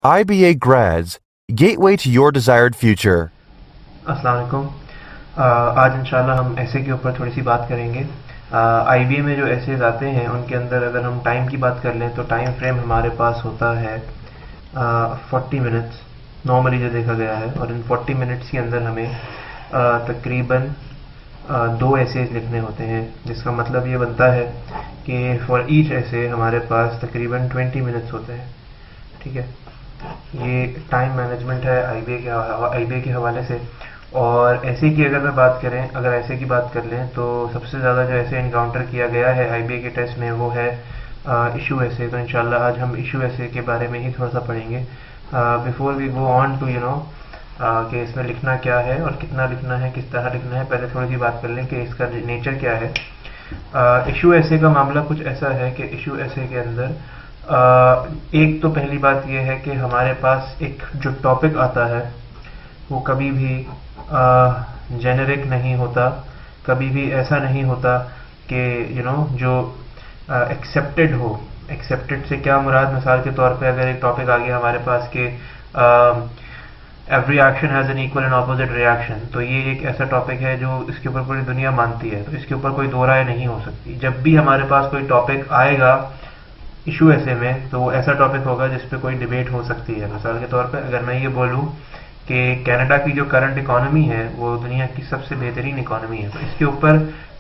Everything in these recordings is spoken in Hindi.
IBA Grads, Gateway to Your Desired Future. अस्सलाम वालेकुम। आज इंशाल्लाह हम ऐसे के ऊपर थोड़ी सी बात करेंगे। आईबीए में जो ऐसेज आते हैं उनके अंदर अगर हम टाइम की बात कर लें तो टाइम फ्रेम हमारे पास होता है 40 मिनट्स नॉर्मली जो देखा गया है, और इन 40 मिनट्स के अंदर हमें तकरीबन दो ऐसेज लिखने होते हैं, जिसका मतलब ये बनता है कि फॉर ईच ऐसे हमारे पास तकरीबन 20 मिनट्स होते हैं। ठीक है, ये टाइम मैनेजमेंट है आईबीए के हवाले से। और ऐसे की अगर मैं बात करें, अगर ऐसे की बात कर लें तो सबसे ज़्यादा जो ऐसे इनकाउंटर किया गया है आईबीए के टेस्ट में वो है इशू ऐसे। तो इंशाल्लाह आज हम इशू ऐसे के बारे में ही थोड़ा सा पढ़ेंगे। Before we go on to कि इसमें लिखना क्या है और कितना लिखना है, किस तरह लिखना है, पहले थोड़ी सी बात कर लें कि इसका नेचर क्या है। इशू ऐसे का मामला कुछ ऐसा है कि इशू ऐसे के अंदर एक तो पहली बात यह है कि हमारे पास एक जो टॉपिक आता है वो कभी भी जेनेरिक नहीं होता, कभी भी ऐसा नहीं होता कि जो एक्सेप्टेड हो। एक्सेप्टेड से क्या मुराद, मिसाल के तौर पे अगर एक टॉपिक आ गया हमारे पास कि every action has an equal and opposite reaction, तो ये एक ऐसा टॉपिक है जो इसके ऊपर पूरी दुनिया मानती है, तो इसके ऊपर कोई दो राय नहीं हो सकती। जब भी हमारे पास कोई टॉपिक आएगा इशू ऐसे में तो वो ऐसा टॉपिक होगा जिस पे कोई डिबेट हो सकती है। मिसाल के तौर पे अगर मैं ये बोलूं कि कनाडा की जो करंट इकोनॉमी है वो दुनिया की सबसे बेहतरीन इकोनॉमी है, तो इसके ऊपर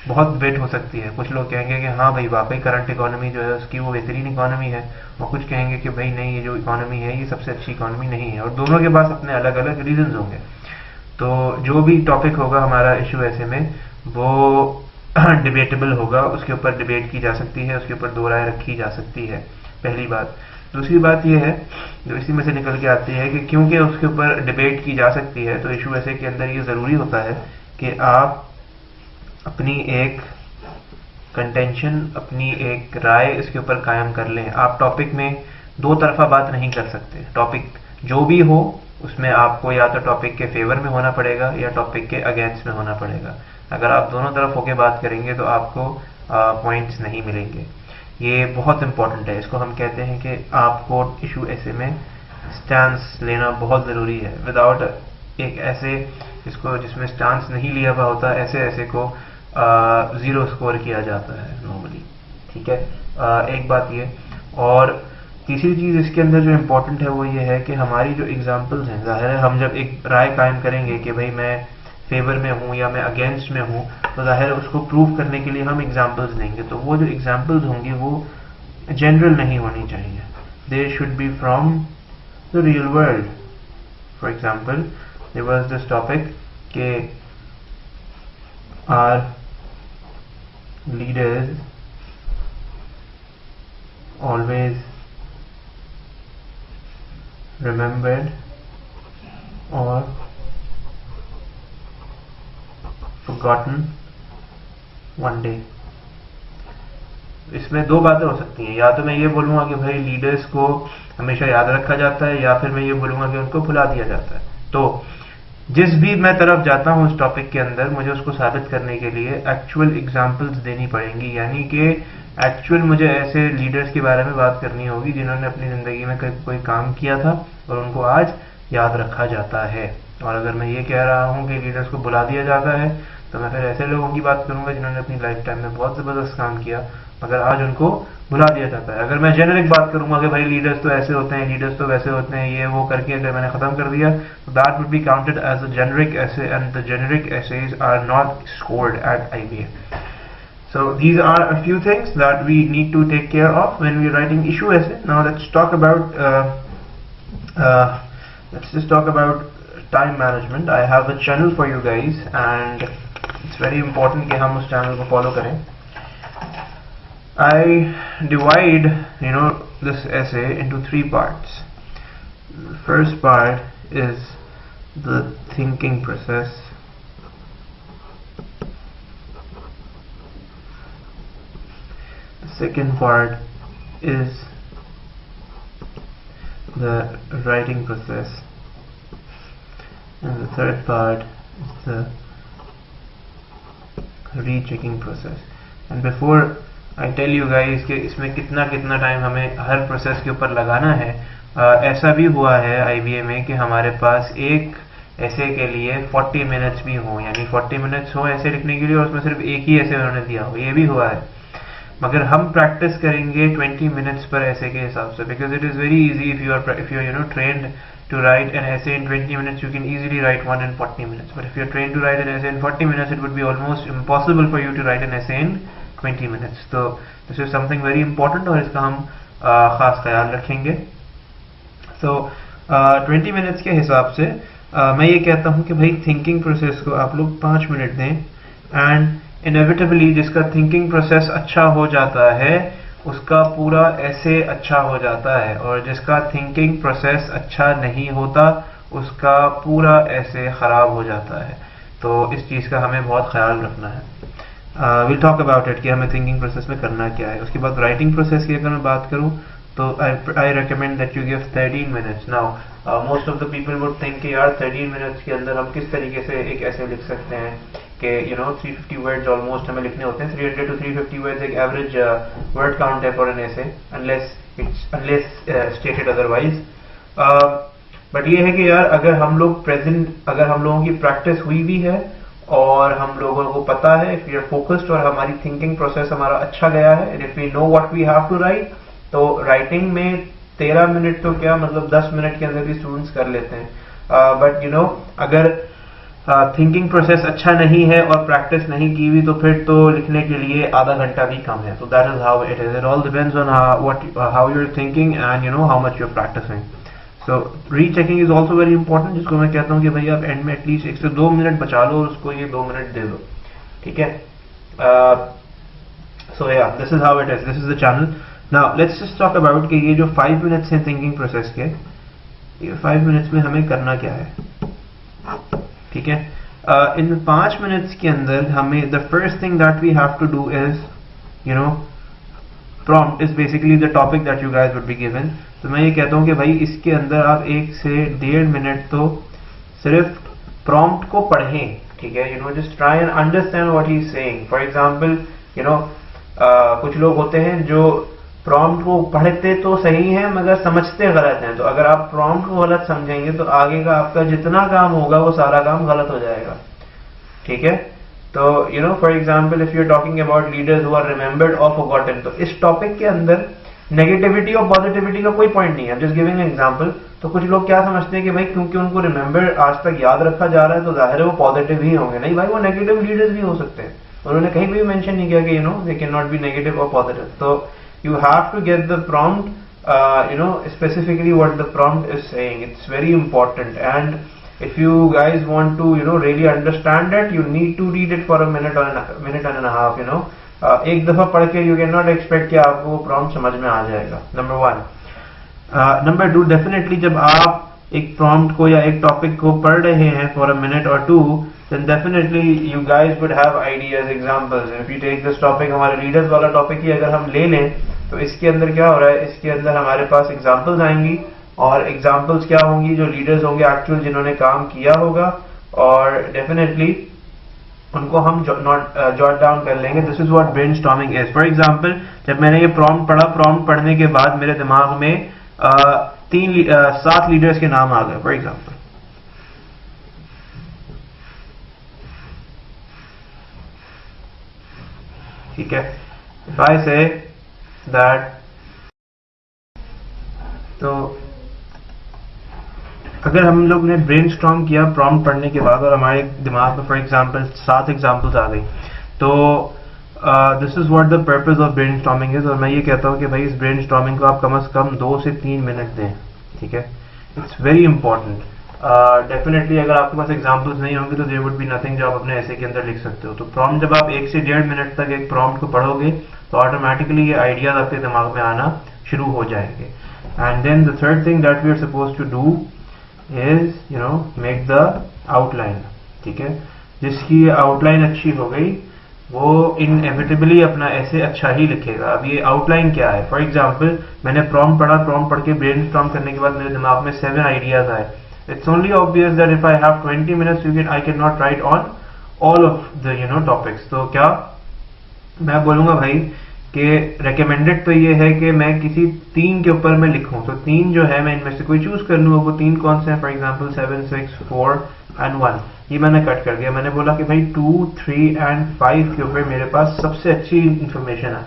बहुत डिबेट हो सकती है। कुछ लोग कहेंगे कि हाँ भाई वाकई करंट इकोनॉमी जो है उसकी वो बेहतरीन इकोनॉमी है, और कुछ कहेंगे कि भाई नहीं, ये जो इकोनॉमी है ये सबसे अच्छी इकोनॉमी नहीं है, और दोनों के पास अपने अलग अलग रीजन होंगे। तो जो भी टॉपिक होगा हमारा इशू ऐसे में वो डिबेटेबल होगा, उसके ऊपर डिबेट की जा सकती है, उसके ऊपर दो राय रखी जा सकती है, पहली बात। दूसरी बात यह है जो इसी में से निकल के आती है कि क्योंकि उसके ऊपर डिबेट की जा सकती है तो इशू ऐसे के अंदर ये ज़रूरी होता है कि आप अपनी एक कंटेंशन, अपनी एक राय इसके ऊपर कायम कर लें। आप टॉपिक में दो तरफा बात नहीं कर सकते। टॉपिक जो भी हो उसमें आपको या तो टॉपिक के फेवर में होना पड़ेगा या टॉपिक के अगेंस्ट में होना पड़ेगा। अगर आप दोनों तरफ होके बात करेंगे तो आपको पॉइंट्स नहीं मिलेंगे। ये बहुत इंपॉर्टेंट है, इसको हम कहते हैं कि आपको इशू ऐसे में स्टैंस लेना बहुत ज़रूरी है। विदाउट एक ऐसे जिसमें स्टांस नहीं लिया हुआ होता, ऐसे ऐसे को ज़ीरो स्कोर किया जाता है नॉर्मली। ठीक है, एक बात ये। और तीसरी चीज़ इसके अंदर जो इम्पोर्टेंट है वो ये है कि हमारी जो एग्जांपल्स हैं, ज़ाहिर है हम जब एक राय कायम करेंगे कि भाई मैं फेवर में हूँ या मैं अगेंस्ट में हूँ, तो ज़ाहिर है उसको प्रूव करने के लिए हम एग्जांपल्स देंगे। तो वो जो एग्जांपल्स होंगी वो जनरल नहीं होनी चाहिए, they should be from the real world. For example there was this topic के are leaders always remembered or forgotten one day। इसमें दो बातें हो सकती हैं, या तो मैं ये बोलूंगा कि भाई लीडर्स को हमेशा याद रखा जाता है, या फिर मैं ये बोलूंगा कि उनको भुला दिया जाता है। तो जिस भी मैं तरफ जाता हूं उस टॉपिक के अंदर मुझे उसको साबित करने के लिए एक्चुअल एग्जांपल्स देनी पड़ेंगी, यानी कि एक्चुअल मुझे ऐसे लीडर्स के बारे में बात करनी होगी जिन्होंने अपनी ज़िंदगी में कोई काम किया था और उनको आज याद रखा जाता है। और अगर मैं ये कह रहा हूँ कि लीडर्स को बुला दिया जाता है तो मैं फिर ऐसे लोगों की बात करूंगा जिन्होंने अपनी लाइफ टाइम में बहुत ज़बरदस्त काम किया मगर आज उनको भुला दिया जाता है। अगर मैं जेनरिक बात करूंगा कि भाई लीडर्स तो ऐसे होते हैं, लीडर्स तो वैसे होते हैं, ये वो करके अगर मैंने ख़त्म कर दिया तो that would be counted as a generic essay, and the generic essays are not scored at IBA. So these are a few things that we need to take care of when we are writing issue essay. Now let's talk about let's just talk about time management. I have a channel for you guys and it's very important कि हम उस channel को follow करें। I divide this essay into three parts. The first part is the thinking process. The second part is the writing process, and the third part is the rechecking process. And before I tell you guys कि इसमें कितना कितना टाइम हमें हर प्रोसेस के ऊपर लगाना है, ऐसा भी हुआ है आईबीए में कि हमारे पास एक ऐसे के लिए 40 मिनट्स भी हों, यानी 40 मिनट्स हो ऐसे लिखने के लिए और उसमें सिर्फ एक ही ऐसे उन्होंने दिया हो, ये भी हुआ है। मगर हम प्रैक्टिस करेंगे 20 मिनट्स पर ऐसे के हिसाब से, because it is very easy if you are you know trained to write an essay in 20 minutes, you can easily write one in 40 minutes. But if you're trained to write an essay in 40 minutes, it would be almost impossible for you to write an essay in 20 minutes. So this is something very important और इसका हम खास ख्याल रखेंगे। So 20 मिनट्स के हिसाब से मैं ये कहता हूँ कि भाई थिंकिंग प्रोसेस को आप लोग 5 मिनट दें, एंड इनएविटेबली जिसका थिंकिंग प्रोसेस अच्छा हो जाता है उसका पूरा ऐसे अच्छा हो जाता है, और जिसका थिंकिंग प्रोसेस अच्छा नहीं होता उसका पूरा ऐसे खराब हो जाता है। तो इस चीज़ का हमें बहुत ख्याल रखना है। विल टॉक अबाउट इट कि हमें थिंकिंग प्रोसेस में करना क्या है। उसके बाद राइटिंग प्रोसेस की अगर मैं बात करूँ तो I recommend that you give 13 minutes. Now most of the people would think कि यार 13 मिनट्स के अंदर हम किस तरीके से एक ऐसे लिख सकते हैं कि 350 वर्ड्स ऑलमोस्ट हमें लिखने होते हैं। 300 to 350 वर्ड्स एक एवरेज वर्ड काउंट है फॉर एन ऐसे, अनलेस स्टेटेड अदरवाइज। बट ये है कि यार अगर हम लोगों की प्रैक्टिस हुई भी है और हम लोगों को पता है, इफ वी आर फोकस्ड और हमारी थिंकिंग प्रोसेस हमारा अच्छा गया है, and if we know what we have to write, तो राइटिंग में 13 मिनट तो क्या मतलब 10 मिनट के अंदर भी स्टूडेंट्स कर लेते हैं। बट अगर थिंकिंग प्रोसेस अच्छा नहीं है और प्रैक्टिस नहीं की हुई तो फिर तो लिखने के लिए आधा घंटा भी कम है। तो that is how it is, it all depends on how you are thinking and how much you are practising. So rechecking is also very important, जिसको मैं कहता हूँ कि भाई आप एंड में एटलीस्ट 1 से 2 मिनट बचा लो और उसको ये 2 मिनट दे दो, ठीक है। सो या this is how it is, this is the channel. Now let's just talk about कि ये जो 5 मिनट्स हैं थिंकिंग प्रोसेस के, ये 5 मिनट्स में हमें करना क्या है, ठीक है। इन 5 मिनट्स के अंदर हमें the first thing that we have to do is prompt is basically the topic that you guys would be given. तो मैं ये कहता हूँ कि भाई इसके अंदर आप 1 से 1.5 मिनट तो सिर्फ प्रॉम्प्ट को पढ़ें, ठीक है। Just try and understand what he is saying. For example कुछ लोग होते हैं जो प्रॉम्प्ट को पढ़ते तो सही है मगर समझते गलत हैं। तो अगर आप प्रॉम्प्ट को गलत समझेंगे तो आगे का आपका जितना काम होगा वो सारा काम गलत हो जाएगा, ठीक है। तो for example if you are talking about leaders who are remembered और फॉरगॉटन, तो इस टॉपिक के अंदर नेगेटिविटी और पॉजिटिविटी का कोई पॉइंट नहीं है। Just giving an example. तो कुछ लोग क्या समझते हैं कि भाई क्योंकि उनको रिमेंबर आज तक याद रखा जा रहा है तो जाहिर है वो पॉजिटिव ही होंगे। नहीं भाई, वो नेगेटिव लीडर्स भी हो सकते हैं। उन्होंने कहीं भी मेंशन नहीं किया कि they can not be negative और पॉजिटिव। तो you have to get the prompt, specifically what the prompt is saying. It's very important, and if you guys want to really understand it, you need to read it for a minute and a half. एक दफा पढ़ के you cannot expect कि आपको वो prompt समझ में आ जाएगा, number 1. Number 2, definitely जब आप एक prompt को या एक topic को पढ़ रहे हैं for a minute or two, then definitely you guys would have ideas, examples. If you take this topic, हमारे leaders वाला topic ही अगर हम ले लें तो इसके अंदर क्या हो रहा है, इसके अंदर हमारे पास एग्जाम्पल्स आएंगी, और एग्जाम्पल्स क्या होंगी, जो लीडर्स होंगे एक्चुअल जिन्होंने काम किया होगा, और डेफिनेटली उनको हम जॉट डाउन कर लेंगे। This is what brainstorming is. For example जब मैंने ये प्रॉम्प्ट पढ़ा, प्रॉम्प्ट पढ़ने के बाद मेरे दिमाग में 7 लीडर्स के नाम आ गए फॉर एग्जांपल, ठीक है। इफ आई से दैट, तो अगर हम लोग ने ब्रेनस्टॉर्म किया प्रॉम्प्ट पढ़ने के बाद और हमारे दिमाग में फॉर एग्जांपल 7 एग्जांपल्स आ गई, तो this is what the purpose of brainstorming is. और मैं ये कहता हूँ कि भाई इस ब्रेनस्टॉर्मिंग को आप कम से कम 2 से 3 मिनट दें, ठीक है। It's very important. डेफिनेटली अगर आपके पास एग्जांपल्स नहीं होंगे तो देयर वुड बी नथिंग जो आप अपने ऐसे के अंदर लिख सकते हो। तो प्रॉम्प्ट जब आप 1 से 1.5 मिनट तक एक प्रॉम्प्ट को पढ़ोगे तो ऑटोमेटिकली ये आइडियाज आपके दिमाग में आना शुरू हो जाएंगे। And then the third thing that we are suppose to do is make the outline, ठीक है। जिसकी आउटलाइन अच्छी हो गई वो इनएविटेबली अपना ऐसे अच्छा ही लिखेगा। अब ये आउटलाइन क्या है, फॉर एग्जांपल मैंने प्रॉम्प्ट पढ़ा, प्रॉम्प्ट पढ़ के ब्रेनस्टॉर्म करने के बाद मेरे दिमाग में 7 आइडियाज आए। It's only obvious that if I have 20 minutes, I cannot write on all of the topics. तो क्या मैं बोलूंगा भाई कि रेकमेंडेड तो ये है कि मैं किसी 3 के ऊपर मैं लिखूं, तो 3 जो है मैं इनमें से कोई चूज कर लूँ। वो 3 कौन से हैं? For example 7, 6, 4 and 1। ये मैंने कट कर दिया। मैंने बोला कि भाई 2, 3 एंड 5 के ऊपर मेरे पास सबसे अच्छी इंफॉर्मेशन है,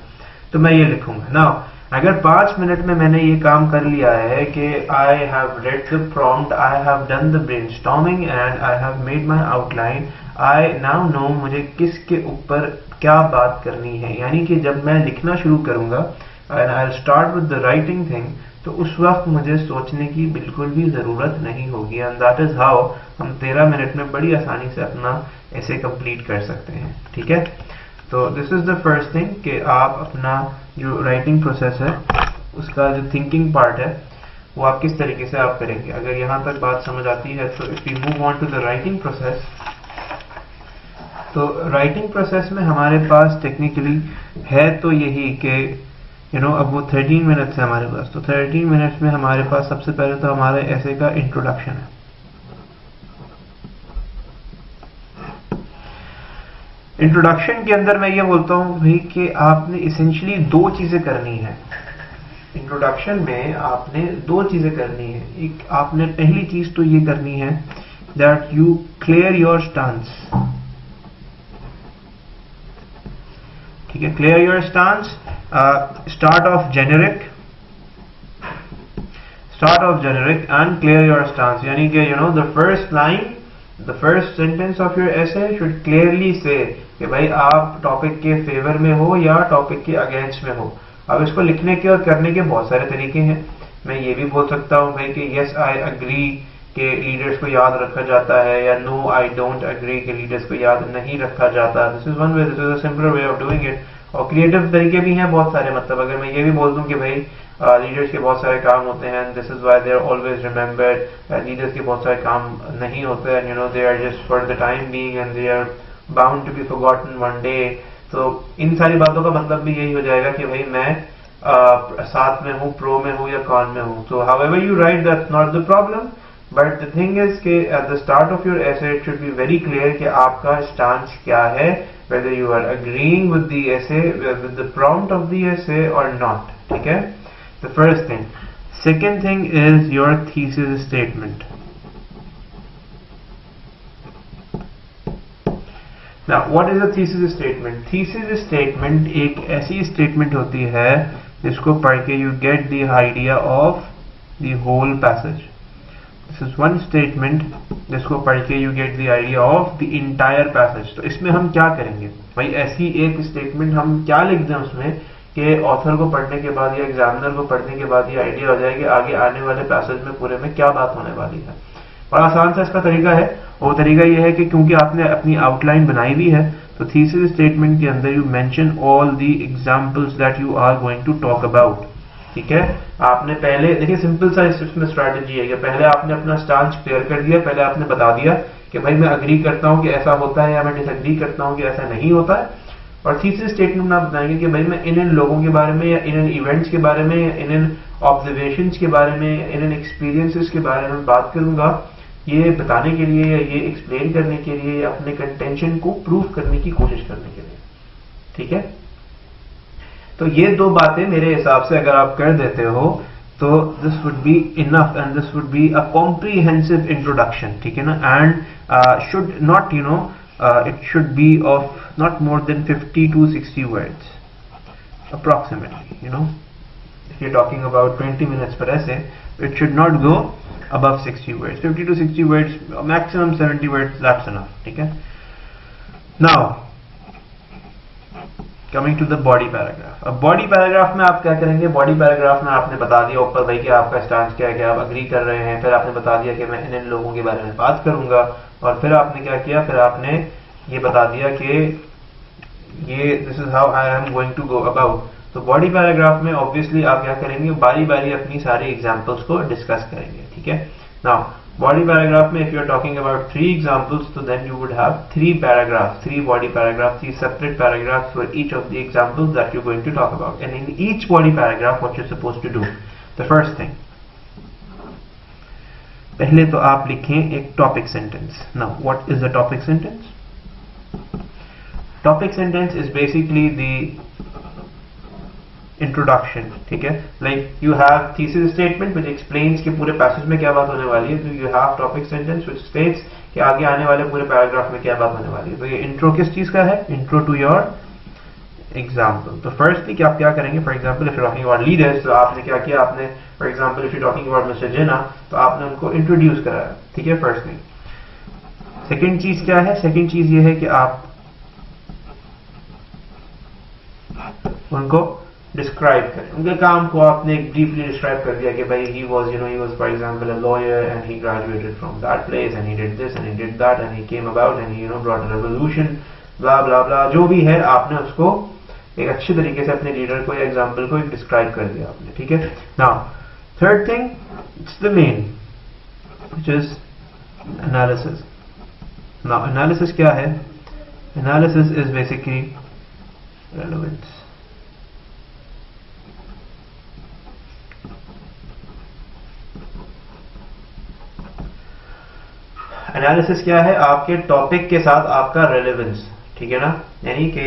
तो मैं ये लिखूंगा। नाउ अगर 5 मिनट में मैंने ये काम कर लिया है कि I have read the prompt, I have done the brainstorming and I have made my outline, I now know मुझे किसके ऊपर क्या बात करनी है, यानी कि जब मैं लिखना शुरू करूंगा and I will start with the writing thing, तो उस वक्त मुझे सोचने की बिल्कुल भी जरूरत नहीं होगी। एंड दैट इज हाउ हम 13 मिनट में बड़ी आसानी से अपना ऐसे कंप्लीट कर सकते हैं। ठीक है, तो this is the first thing कि आप अपना जो राइटिंग प्रोसेस है उसका जो थिंकिंग पार्ट है वो आप किस तरीके से आप करेंगे। अगर यहां तक बात समझ आती है तो if we move on to the writing process, तो राइटिंग प्रोसेस में हमारे पास टेक्निकली है तो यही कि अब वो 13 मिनट्स है हमारे पास, तो 13 मिनट्स में हमारे पास सबसे पहले तो हमारे ऐसे का इंट्रोडक्शन है। इंट्रोडक्शन के अंदर मैं ये बोलता हूं भाई कि आपने इसेंशियली 2 चीजें करनी है। इंट्रोडक्शन में आपने 2 चीजें करनी है। एक आपने पहली चीज तो ये करनी है that you clear your stance. ठीक है, clear your stance, start of generic and clear your stance, यानी कि the first line, the first sentence of your essay should clearly से कि भाई आप टॉपिक के फेवर में हो या टॉपिक के अगेंस्ट में हो। अब इसको लिखने के और करने के बहुत सारे तरीके हैं। मैं ये भी बोल सकता हूं भाई कि यस आई अग्री कि लीडर्स को याद रखा जाता है, या नो आई डोंट अग्री कि लीडर्स को याद नहीं रखा जाता। This is one way, this is a simple way of doing it. और क्रिएटिव तरीके भी हैं बहुत सारे। मतलब अगर मैं ये भी बोल दूं कि भाई लीडर्स के बहुत सारे काम होते हैं, this is why they are always remembered, leaders के बहुत सारे काम नहीं होते हैं, they are just for the time being and they are bound to be forgotten one day. तो इन सारी बातों का मतलब भी यही हो जाएगा कि भाई मैं साथ में हूं, प्रो में हूं या कॉन में हूं। तो however you write that's not the problem, but the thing is कि at the start of your essay it should be very clear कि आपका स्टांस क्या है, whether you are agreeing with the essay, with the prompt of the essay or not. ठीक है, the first thing. Second thing is your thesis statement. Now what is a thesis statement? Thesis statement एक ऐसी statement होती है जिसको पढ़ के you get the idea of the whole passage. This is one statement जिसको पढ़ के you get the idea of the entire passage. तो इसमें हम क्या करेंगे भाई, ऐसी एक स्टेटमेंट हम क्या लिख दें उसमें कि ऑथर को पढ़ने के बाद या एग्जामिनर को पढ़ने के बाद ये आइडिया हो जाए कि आगे आने वाले पैसेज में पूरे में क्या बात होने वाली है। बड़ा आसान सा इसका तरीका है। वो तरीका ये है कि क्योंकि आपने अपनी आउटलाइन बनाई हुई है, तो थीसिस स्टेटमेंट के अंदर you mention all the examples that you are going to talk about. ठीक है, आपने पहले देखिए सिंपल सा इसमें स्ट्रैटेजी है कि पहले आपने अपना स्टांस क्लियर कर दिया, पहले आपने बता दिया कि भाई मैं अग्री करता हूं कि ऐसा होता है या मैं डिसएग्री करता हूं कि ऐसा नहीं होता है। और थीसिस स्टेटमेंट में आप बताएंगे कि भाई मैं इन लोगों के बारे में या इन इवेंट्स के बारे में या इन ऑब्जर्वेशंस के बारे में या इन एक्सपीरियंसेस के बारे में बात करूंगा, ये बताने के लिए या ये एक्सप्लेन करने के लिए या अपने कंटेंशन को प्रूव करने की कोशिश करने के लिए। ठीक है, तो ये 2 बातें मेरे हिसाब से अगर आप कर देते हो तो this would be enough and this would be a comprehensive introduction. ठीक है ना, and should not it should B of not more than 50 to 60 words approximately. If you're talking about 20 minutes per essay, it should not go above 60 words. 50 to 60 words, maximum 70 words, that's enough. ठीक है, now coming to the body paragraph. अब बॉडी पैराग्राफ में आप क्या करेंगे, बॉडी पैराग्राफ में आपने बता दिया ऊपर भाई कि आपका स्टांस क्या है, कि आप अग्री कर रहे हैं, फिर आपने बता दिया कि मैं इन लोगों के बारे में बात करूंगा, और फिर आपने क्या किया, फिर आपने ये बता दिया कि ये this is how I am going to go about. तो बॉडी पैराग्राफ में ऑब्वियसली आप क्या करेंगे, बारी बारी अपनी सारी एग्जाम्पल्स को डिस्कस करेंगे। ठीक है, नाउ बॉडी पैराग्राफ में if you are talking about 3 examples, तो then you would have 3 paragraphs, 3 body paragraphs, 3 separate paragraphs for each of the examples that you're going to talk about. And in each body paragraph, what you're supposed to do, the first thing, पहले तो आप लिखें एक topic sentence. Now, what is a topic sentence? Topic sentence is basically the introduction, ठीक है। Like you have thesis statement which explains कि पूरे पैसेज में क्या बात होने वाली है, तो you have topic sentence which states कि आगे आने वाले पूरे पैराग्राफ में क्या बात होने वाली है। तो ये इंट्रो किस चीज का है, इंट्रो टू योर एग्जाम्पल। तो फर्स्टली कि आप क्या करेंगे, for example if you talking about leaders, तो आपने क्या किया, आपने for example if you talking about mister Jinnah, तो आपने उनको इंट्रोड्यूस कराया, ठीक है, फर्स्टली। सेकेंड चीज क्या है, सेकेंड चीज ये है कि आप उनको डिस्क्राइब करें, उनके काम को आपने एक ब्रीफली डिस्क्राइब कर दिया कि भाई he was for example a lawyer and he graduated from that place and he did this and he did that and he came about and he brought a revolution, blah blah blah, जो भी है आपने उसको एक अच्छे तरीके से अपने लीडर को या एग्जांपल को डिस्क्राइब कर दिया आपने, ठीक है। Now third thing, it's the main which is analysis. Now analysis क्या है, analysis is basically relevance. Analysis क्या है, आपके टॉपिक के साथ आपका रेलेवेंस, ठीक है ना। यानी कि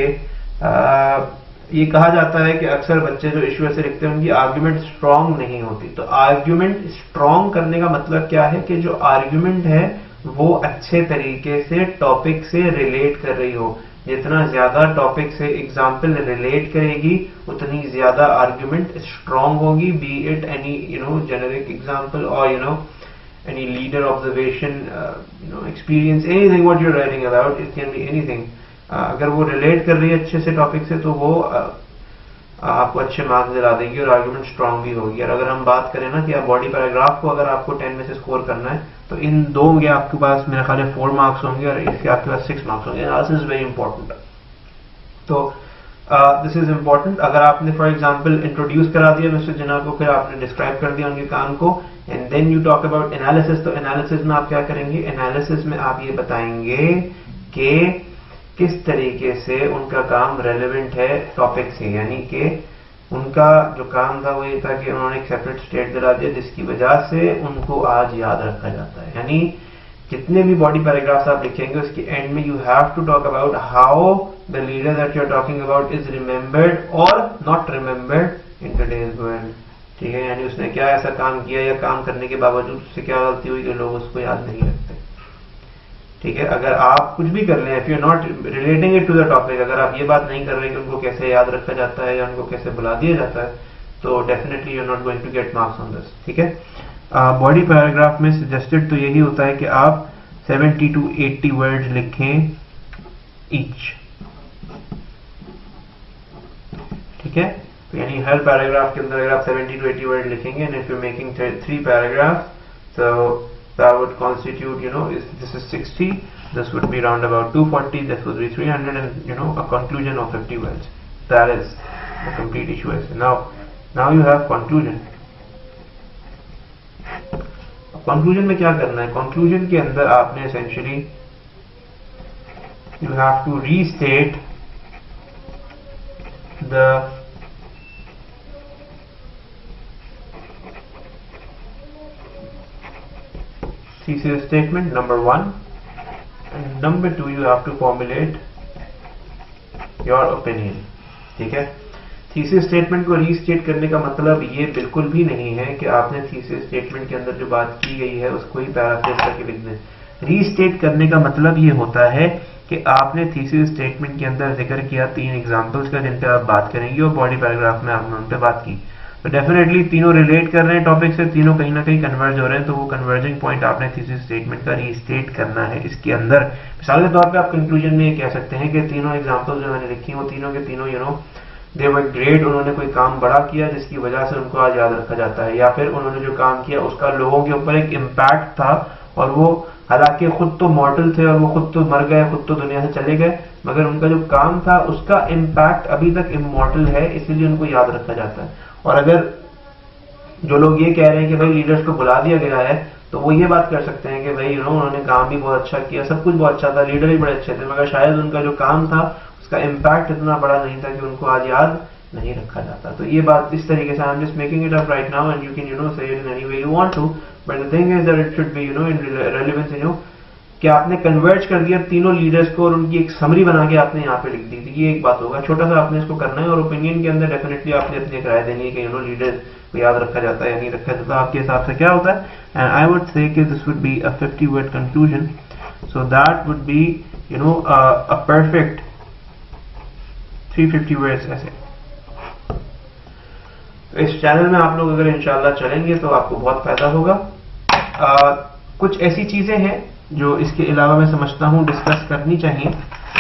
ये कहा जाता है कि अक्सर बच्चे जो इश्यू ऐसे लिखते हैं उनकी आर्ग्यूमेंट स्ट्रांग नहीं होती। तो आर्ग्यूमेंट स्ट्रांग करने का मतलब क्या है कि जो आर्ग्यूमेंट है वो अच्छे तरीके से टॉपिक से रिलेट कर रही हो। जितना ज्यादा टॉपिक से एग्जाम्पल रिलेट करेगी उतनी ज्यादा आर्ग्यूमेंट स्ट्रांग होगी, B it any generic example और any leader observation, experience, anything what you're writing about, it can be anything. अगर वो रिलेट कर रही है अच्छे से टॉपिक से तो वो आपको अच्छे मार्क्स दिला देगी और आर्गुमेंट स्ट्रांग भी होगी। और अगर हम बात करें ना कि आप बॉडी पैराग्राफ को अगर आपको 10 में से स्कोर करना है तो इन दो में आपके पास मेरे ख्याल है 4 मार्क्स होंगे और इसके आपके पास 6 मार्क्स होंगे। Analysis is very important. तो दिस इज इंपॉर्टेंट। अगर आपने फॉर एग्जाम्पल इंट्रोड्यूस करा दिया मिस्टर जिन्ना को, फिर आपने डिस्क्राइब कर दिया उनके काम को, and then you talk about analysis, तो एनालिसिस में आप क्या करेंगे, एनालिसिस में आप ये बताएंगे कि किस तरीके से उनका काम रेलेवेंट है टॉपिक से। यानी कि उनका जो काम था वो ये था कि उन्होंने एक सेपरेट स्टेट दिला दिया जिसकी वजह से उनको आज याद रखा जाता है। यानी जितने भी बॉडी पैराग्राफ्स आप लिखेंगे उसके एंड में you have to talk about how the leader that you are talking about is remembered और not remembered in today's world, ठीक है। यानी उसने क्या ऐसा काम किया या काम करने के बावजूद उससे क्या गलती हुई कि लोग उसको याद नहीं रखते, ठीक है। अगर आप कुछ भी कर लें, if you are not relating it to the topic, अगर आप ये बात नहीं कर रहे कि उनको कैसे याद रखा जाता है या उनको कैसे बुला दिया जाता है, तो definitely you are not going to get marks on this, ठीक है। बॉडी पैराग्राफ में सजेस्टेड तो यही होता है कि आप 70 to 80 वर्ड्स लिखें ईच, ठीक है। तो यानी हर पैराग्राफ के अंदर अगर आप 70 to 80 वर्ड लिखेंगे, and if you making 3 paragraph, so that would constitute, this is 60, this would be round about 240, this would be 300, and a conclusion of 50 words. That is the complete issue essay. Now you have conclusion. Conclusion में क्या करना है, कंक्लूजन के अंदर आपने essentially you have to restate the thesis statement number 1, and number 2 you have to formulate your opinion, ठीक है। थीसिस स्टेटमेंट को रीस्टेट करने का मतलब ये बिल्कुल भी नहीं है कि आपने थीसिस स्टेटमेंट के अंदर जो बात की गई है उसको ही पैराफ्रेज करके लिख दें। रीस्टेट करने का मतलब ये होता है कि आपने थीसिस स्टेटमेंट के अंदर जिक्र किया 3 एग्जांपल्स का जिन पे आप बात करेंगे और बॉडी पैराग्राफ में आपने उन पे बात की, तो डेफिनेटली तीनों रिलेट कर रहे हैं टॉपिक से, तीनों कहीं ना कहीं कन्वर्ज हो रहे हैं, तो वो कन्वर्जिंग पॉइंट आपने थीसिस स्टेटमेंट का रीस्टेट करना है। इसके अंदर मिसाल के तौर पे आप कंक्लूजन में ये कह सकते हैं कि तीनों एग्जांपल जो मैंने लिखी वो तीनों के तीनों दे वर ग्रेट, उन्होंने कोई काम बड़ा किया जिसकी वजह से उनको आज याद रखा जाता है, या फिर उन्होंने जो काम किया उसका लोगों के ऊपर एक इम्पैक्ट था, और वो हालांकि खुद तो मॉर्टल थे और वो खुद तो मर गए, खुद तो दुनिया से चले गए, मगर उनका जो काम था उसका इम्पैक्ट अभी तक इमॉर्टल है, इसीलिए उनको याद रखा जाता है। और अगर जो लोग ये कह रहे हैं कि भाई लीडर्स को बुला दिया गया है, तो वो ये बात कर सकते हैं कि भाई उन्होंने काम भी बहुत अच्छा किया, सब कुछ बहुत अच्छा था, लीडर भी बड़े अच्छे थे, मगर शायद उनका जो काम था उसका इम्पैक्ट इतना बड़ा नहीं था कि उनको आज याद नहीं रखा जाता। तो ये बात इस तरीके से, I am just making it up right now and you can say it in any way you want to, but the thing is that it should be in relevance कि आपने कन्वर्ज कर दिया तीनों लीडर्स को और उनकी एक समरी बना के आपने यहाँ पे लिख दी थी, ये एक बात होगा, छोटा सा आपने इसको करना है और ओपिनियन के अंदर डेफिनेटली आपने अपनी एक राय देनी है कि लीडर्स को याद रखा जाता है या नहीं रखा जाता, आपके हिसाब से क्या होता है। एंड आई वुड से कि this would be a 50 word conclusion, so that would be a perfect 350 words ऐसे। तो इस चैनल में आप लोग अगर इंशाल्लाह चलेंगे तो आपको बहुत फायदा होगा। कुछ ऐसी चीजें हैं जो इसके अलावा मैं समझता हूँ डिस्कस करनी चाहिए।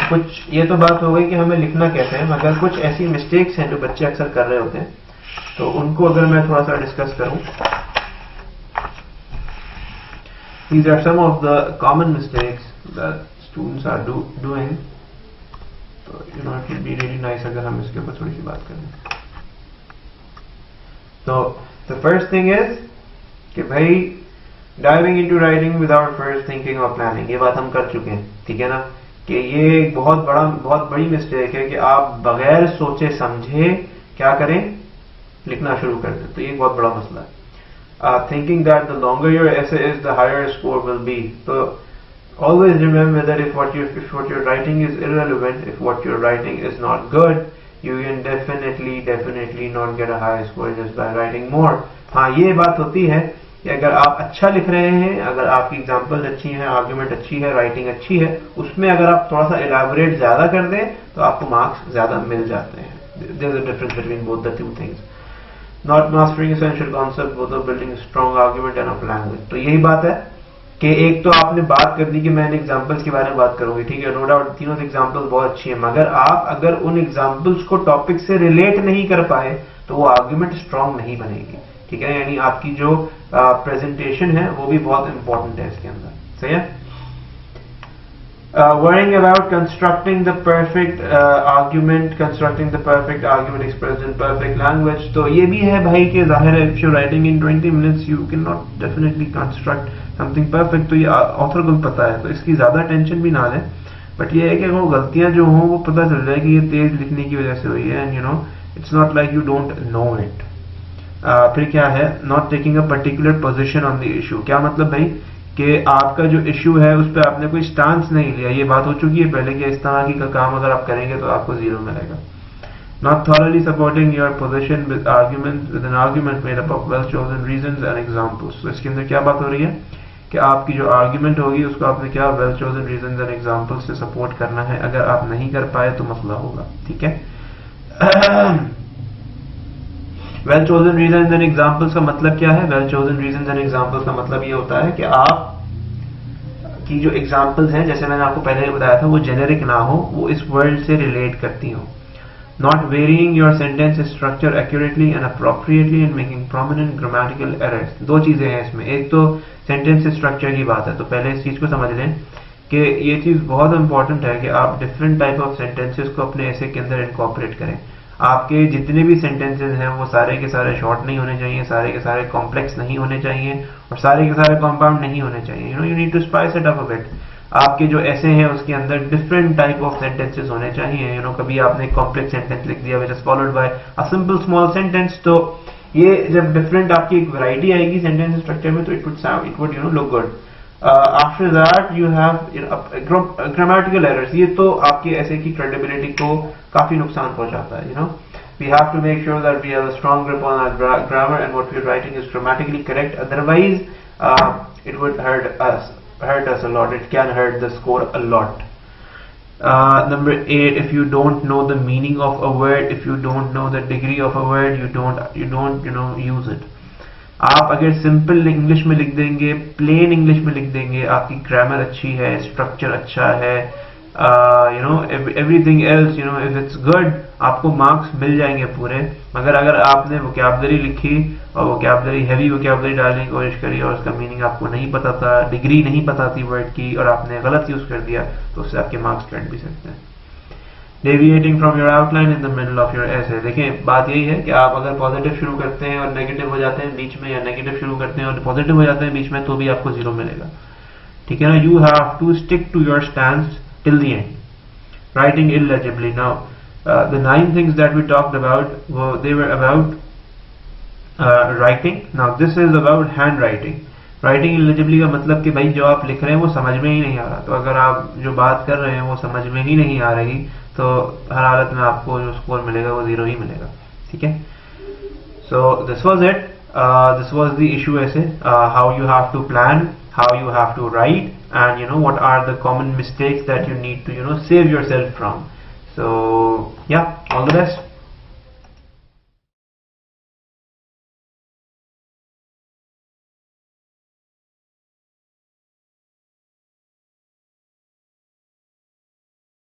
कुछ ये तो बात हो गई कि हमें लिखना कैसे है, मगर कुछ ऐसी मिस्टेक्स हैं जो बच्चे अक्सर कर रहे होते हैं, तो उनको अगर मैं थोड़ा सा डिस्कस करूं। These are some of the common mistakes that students are doing. तो it would be really nice अगर हम इसके ऊपर थोड़ी सी बात करें। तो the first thing is कि भाई diving into writing without first thinking or planning, ये बात हम कर चुके हैं, ठीक है ना, कि ये एक बहुत बड़ी मिस्टेक है कि आप बगैर सोचे समझे क्या करें, लिखना शुरू कर दें। तो ये एक बहुत बड़ा मसला है। Thinking that the longer your essay is, the higher score will be. So always remember that if what you're writing is irrelevant, if what you're writing is not good, you can definitely not get a high score just by writing more. हाँ, ये बात होती है कि अगर आप अच्छा लिख रहे हैं, अगर आपकी एग्जाम्पल्स अच्छी हैं, आर्ग्यूमेंट अच्छी है, राइटिंग अच्छी है, उसमें अगर आप थोड़ा सा इलैबोरेट ज्यादा कर दें तो आपको मार्क्स ज्यादा मिल जाते हैं। There's a difference between both the two things. Not mastering essential concept, both of building a strong argument and of language. तो यही बात है कि एक तो आपने बात कर दी कि मैं इन एग्जाम्पल्स के बारे में बात करूंगी, ठीक है, नो डाउट तीनों एग्जाम्पल्स बहुत अच्छी है, मगर आप अगर उन एग्जाम्पल्स को टॉपिक से रिलेट नहीं कर पाए तो वो आर्ग्यूमेंट स्ट्रांग नहीं बनेगी, ठीक है। यानी आपकी जो प्रेजेंटेशन है वो भी बहुत इंपॉर्टेंट है इसके अंदर, सही है। Worrying about constructing the perfect argument expressed in perfect language, तो ये भी है भाई कि जाहिर है if you're writing in 20 minutes you cannot definitely construct something perfect, तो ये ऑथर को भी पता है, तो इसकी ज्यादा टेंशन भी ना लें, बट ये है कि वो गलतियां जो हों वो पता चल जाए कि ये तेज लिखने की वजह से हुई है, and it's not like you don't know it. फिर क्या है, not taking a particular position on the issue, क्या मतलब भाई कि आपका जो इश्यू है उस पर आपने कोई स्टांस नहीं लिया, ये बात हो चुकी है पहले कि इस तरह की का काम अगर आप करेंगे तो आपको 0 मिलेगा। Not thoroughly supporting your position with an argument made up of well chosen reasons and examples. तो इसके अंदर क्या बात हो रही है कि आपकी जो आर्ग्यूमेंट होगी उसको आपने क्या well chosen reasons and examples से सपोर्ट करना है, अगर आप नहीं कर पाए तो मसला होगा, ठीक है। Well chosen reasons and examples का मतलब क्या है? Well chosen reasons and examples का मतलब ये होता है कि आप की जो एग्जांपल्स हैं, जैसे मैंने आपको पहले बताया था, वो जेनेरिक ना हो, वो इस वर्ल्ड से रिलेट करती हो। Not varying your sentence structure accurately and appropriately and making prominent grammatical errors. दो चीजें हैं इसमें, एक तो सेंटेंस स्ट्रक्चर की बात है, तो पहले इस चीज को समझ लें कि ये चीज बहुत इंपॉर्टेंट है कि आप डिफरेंट टाइप ऑफ सेंटेंसेस को अपने ऐसे के अंदर इनकॉर्पोरेट करें। आपके जितने भी सेंटेंसेस हैं वो सारे के सारे शॉर्ट नहीं होने चाहिए, सारे के सारे कॉम्प्लेक्स नहीं होने चाहिए और सारे के सारे कॉम्पाउंड नहीं होने चाहिए। You need to spice it up a bit. आपके जो ऐसे हैं उसके अंदर डिफरेंट टाइप ऑफ सेंटेंसेस होने चाहिए। कभी आपने कॉम्प्लेक्स सेंटेंस लिख दिया which is followed by a simple small sentence, तो ये जब डिफरेंट आपकी एक वैरायटी आएगी सेंटेंस स्ट्रक्चर में तो it would look good. After that you have grammatical errors, ये तो आपके ऐसे की क्रेडिबिलिटी को काफी नुकसान पहुंचाता है। We have to make sure that we have a strong grip on our grammar and what we're writing is grammatically correct. Otherwise, it would hurt us a lot. It can hurt the score a lot. Number 8, if you don't know the meaning of a word, if you don't know the degree of a word, you don't use it. आप अगर सिंपल इंग्लिश में लिख देंगे, प्लेन इंग्लिश में लिख देंगे, आपकी ग्रामर अच्छी है, स्ट्रक्चर अच्छा है, everything else, if it's good, आपको मार्क्स मिल जाएंगे पूरे। मगर अगर आपने वोकैबुलरी लिखी और वोकैबुलरी हैवी वोकैबुलरी डालने की कोशिश करी और उसका मीनिंग आपको नहीं पता था, डिग्री नहीं पता थी वर्ड की और आपने गलत यूज कर दिया, तो उससे आपके मार्क्स कट भी सकते हैं। Deviating from your outline in the middle of your एसे, देखें बात यही है कि आप अगर पॉजिटिव शुरू करते हैं और नेगेटिव हो जाते हैं बीच में, या नेगेटिव शुरू करते हैं और पॉजिटिव हो जाते हैं बीच में, तो भी आपको 0 मिलेगा, ठीक है ना। You have to stick to your stand till the end. Writing illegibly. Now, the 9 things that we talked about, they were about writing. Now, this is about handwriting. Writing illegibly का मतलब कि भाई जो आप लिख रहे हैं वो समझ में ही नहीं आ रहा। तो अगर आप जो बात कर रहे हैं वो समझ में ही नहीं आ रही तो हर हालत में आपको जो स्कोर मिलेगा वो 0 ही मिलेगा। ठीक है, so this was it, this was the issue essay, how you have to plan, how you have to write, and what are the common mistakes that you need to save yourself from. So yeah, all the best.